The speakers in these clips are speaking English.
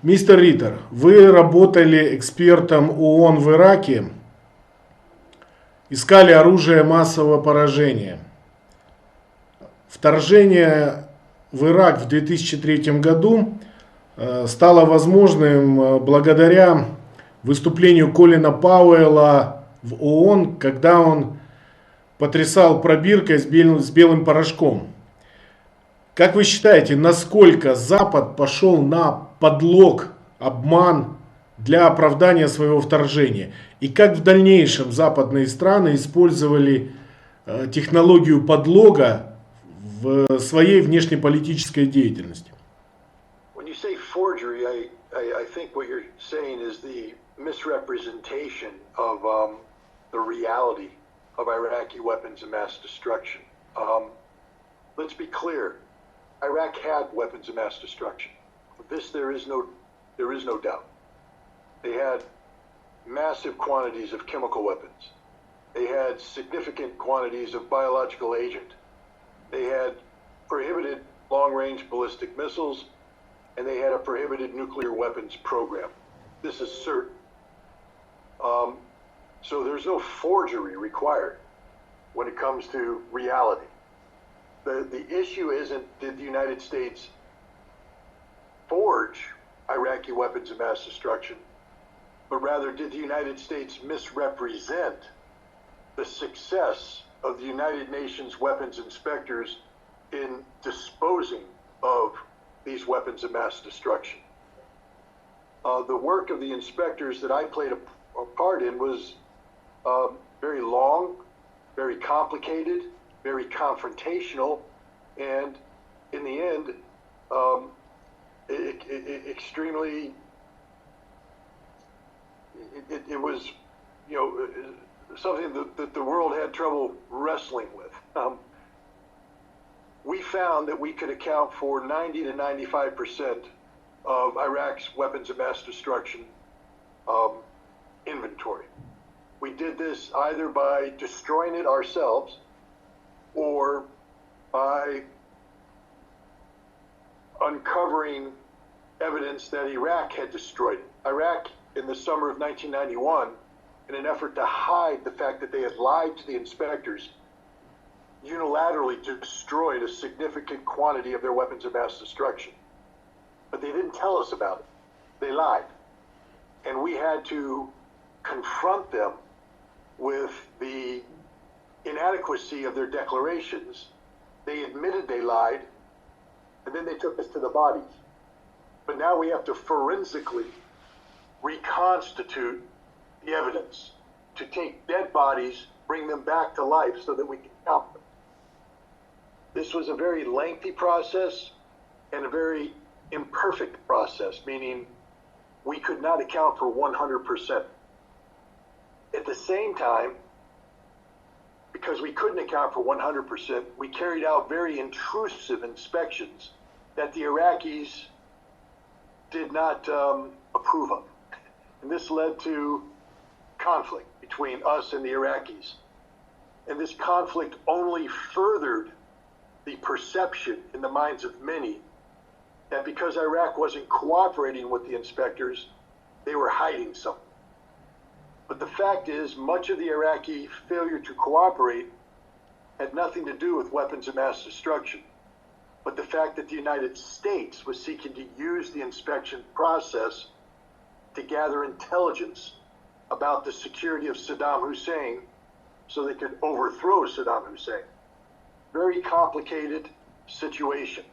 Мистер Риттер, вы работали экспертом ООН в Ираке, искали оружие массового поражения. Вторжение в Ирак в 2003 году стало возможным благодаря выступлению Колина Пауэлла в ООН, когда он потрясал пробиркой с белым порошком. Как вы считаете, насколько Запад пошел на подлог, обман для оправдания своего вторжения? И как в дальнейшем западные страны использовали технологию подлога в своей внешнеполитической деятельности? When you say forgery, I think what you're saying is the misrepresentation of the reality of Iraqi weapons of mass destruction. Let's be clear. Iraq had weapons of mass destruction. Of this, there is no doubt. They had massive quantities of chemical weapons. They had significant quantities of biological agent. They had prohibited long-range ballistic missiles, and they had a prohibited nuclear weapons program. This is certain. So there's no forgery required when it comes to reality. The issue isn't did the United States forge Iraqi weapons of mass destruction, but rather did the United States misrepresent the success of the United Nations weapons inspectors in disposing of these weapons of mass destruction. The work of the inspectors that I played a part in was very long, very complicated, very confrontational, and in the end, extremely. It was, something that the world had trouble wrestling with. We found that we could account for 90 to 95% of Iraq's weapons of mass destruction inventory. We did this either by destroying it ourselves or by uncovering evidence that Iraq had destroyed it. Iraq, in the summer of 1991, in an effort to hide the fact that they had lied to the inspectors, unilaterally destroyed a significant quantity of their weapons of mass destruction. But they didn't tell us about it. They lied. And we had to confront them with the inadequacy of their declarations. They admitted they lied, and then they took us to the bodies. But now we have to forensically reconstitute the evidence to take dead bodies, bring them back to life so that we can count them. This was a very lengthy process and a very imperfect process, meaning we could not account for 100%. At the same time, because we couldn't account for 100%, we carried out very intrusive inspections that the Iraqis did not approve of. And this led to conflict between us and the Iraqis. And this conflict only furthered the perception in the minds of many that because Iraq wasn't cooperating with the inspectors, they were hiding something. But the fact is, much of the Iraqi failure to cooperate had nothing to do with weapons of mass destruction, but the fact that the United States was seeking to use the inspection process to gather intelligence about the security of Saddam Hussein so they could overthrow Saddam Hussein. Very complicated situation.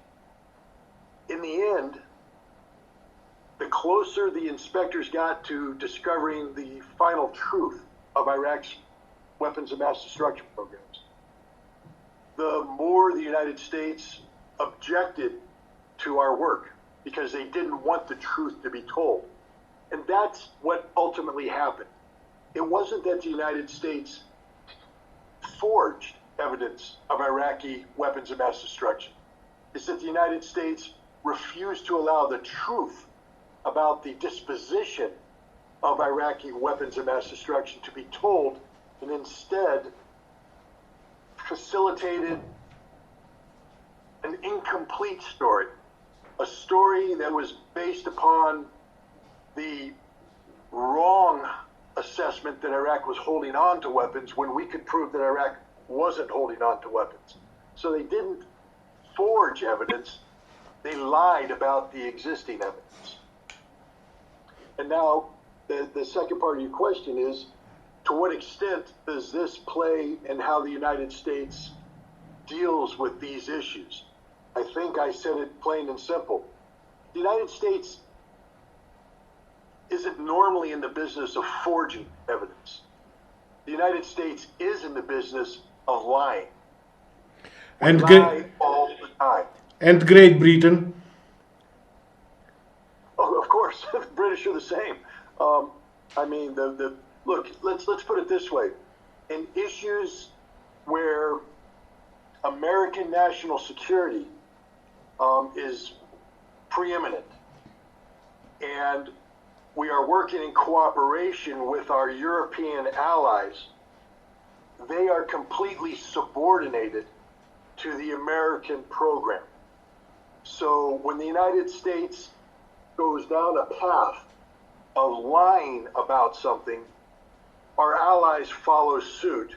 In the end, the closer the inspectors got to discovering the final truth of Iraq's weapons of mass destruction programs, the more the United States objected to our work because they didn't want the truth to be told. And that's what ultimately happened. It wasn't that the United States forged evidence of Iraqi weapons of mass destruction. It's that the United States refused to allow the truth about the disposition of Iraqi weapons of mass destruction to be told, and instead facilitated an incomplete story a story that was based upon the wrong assessment that Iraq was holding on to weapons when we could prove that Iraq wasn't holding on to weapons. So they didn't forge evidence, they lied about the existing evidence. And now the second part of your question is, to what extent does this play in how the United States deals with these issues? I think I said it plain and simple. The United States isn't normally in the business of forging evidence. The United States is in the business of lying. We And lie all the time. and Great Britain. Oh, of course, the British are the same. I mean, look. Let's put it this way: in issues where American national security is preeminent, and we are working in cooperation with our European allies, they are completely subordinated to the American program. So when the United States goes down a path of lying about something, our allies follow suit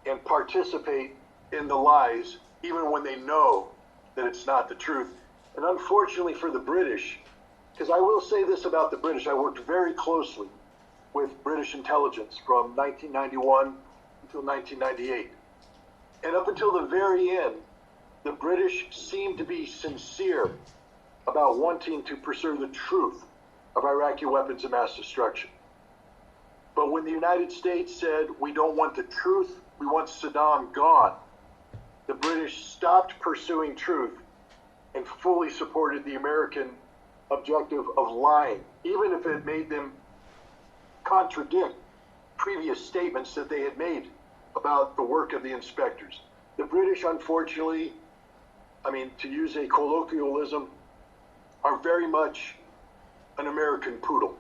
and participate in the lies, even when they know that it's not the truth. And unfortunately for the British, because I will say this about the British, I worked very closely with British intelligence from 1991 until 1998. And up until the very end, the British seemed to be sincere about wanting to pursue the truth of Iraqi weapons of mass destruction. But when the United States said, we don't want the truth, we want Saddam gone, the British stopped pursuing truth and fully supported the American objective of lying, even if it made them contradict previous statements that they had made about the work of the inspectors. The British, unfortunately, I mean, to use a colloquialism, are very much an American poodle.